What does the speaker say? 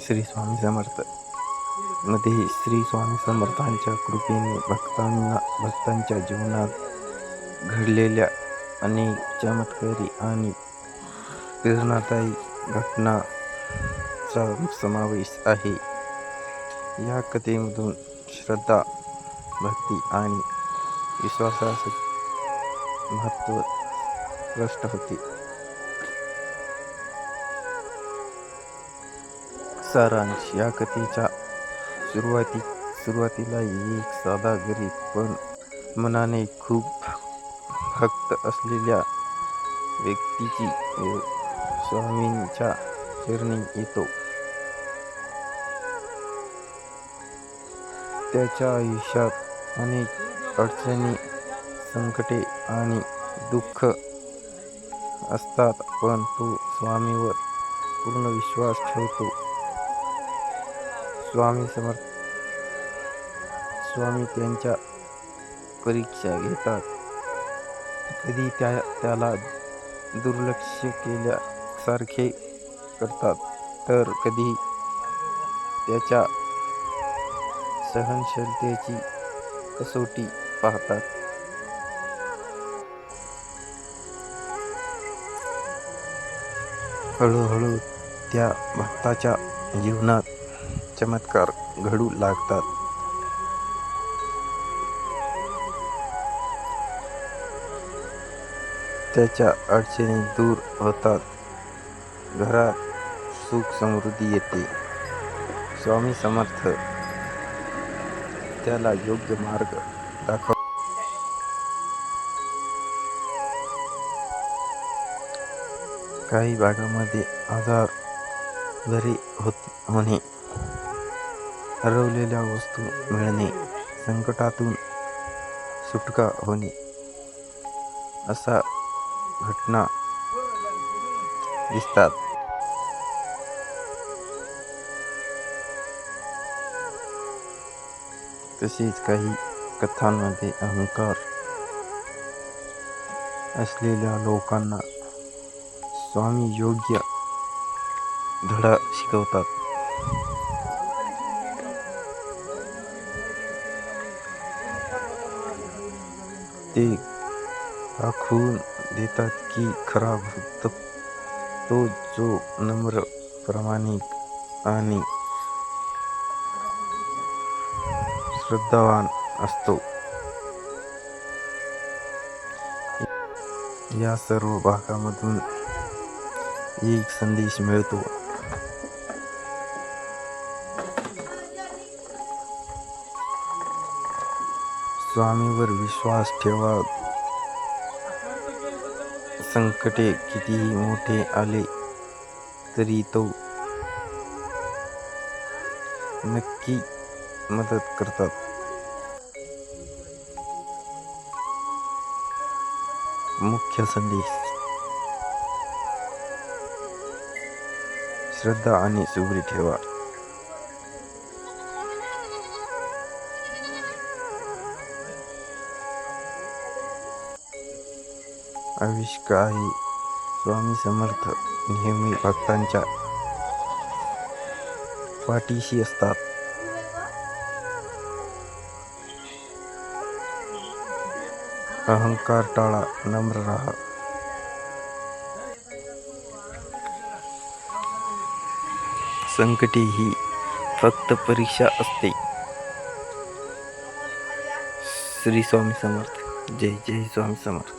श्री स्वामी समर्थ मध्ये श्री स्वामी समर्थांच्या कृपेने भक्तांच्या जीवनात घडलेल्या अनेक चमत्कारी आणि प्रेरणादायी घटनांचा समावेश आहे. या कथेमधून श्रद्धा, भक्ती आणि विश्वासाचे महत्त्व स्पष्ट होते. सारांश. या कथेच्या सुरुवातीला एक साधा, गरीब पण मनाने खूप भक्त असलेल्या व्यक्तीची स्वामींच्या चरणी येतो. त्याच्या आयुष्यात अनेक अडचणी, संकटे आणि दुःख असतात, पण तो स्वामींवर पूर्ण विश्वास ठेवतो. स्वामी त्यांच्या परीक्षा घेतात. कधी त्याला दुर्लक्ष केल्यासारखे करतात, तर कधी त्याच्या सहनशीलतेची कसोटी पाहतात. हळूहळू त्या भक्ताच्या जीवनात चमत्कार घडू लागतात. त्याच्या अडचणी दूर होतात. घरात सुख समृद्धी येते. स्वामी समर्थ त्याला योग्य मार्ग दाखवतात. काही भागामध्ये आजार बरे होणे, हरवलेल्या वस्तू मिळणे, संकटातून सुटका होणे अशा घटना दिसतात. तसेच काही कथांमध्ये अहंकार असलेल्या लोकांना स्वामी योग्य धडा शिकवतात. ते दाखवून देतात की खरा भक्त तो जो नम्र, प्रामाणिक आणि श्रद्धावान असतो. या सर्व भागामधून एक संदेश मिळतो. स्वामीवर विश्वास ठेवा. संकटे कितीही मोठे आले तरी तो नक्की मदत करतात. मुख्य संदेश: श्रद्धा आणि सुबरी ठेवा. आविष्कार आहे. स्वामी समर्थ नेहमी भक्तांच्या पाठीशी असतात. अहंकार टाळा, नम्र राहा. संकटे ही फक्त परीक्षा असते. श्री स्वामी समर्थ. जय जय स्वामी समर्थ.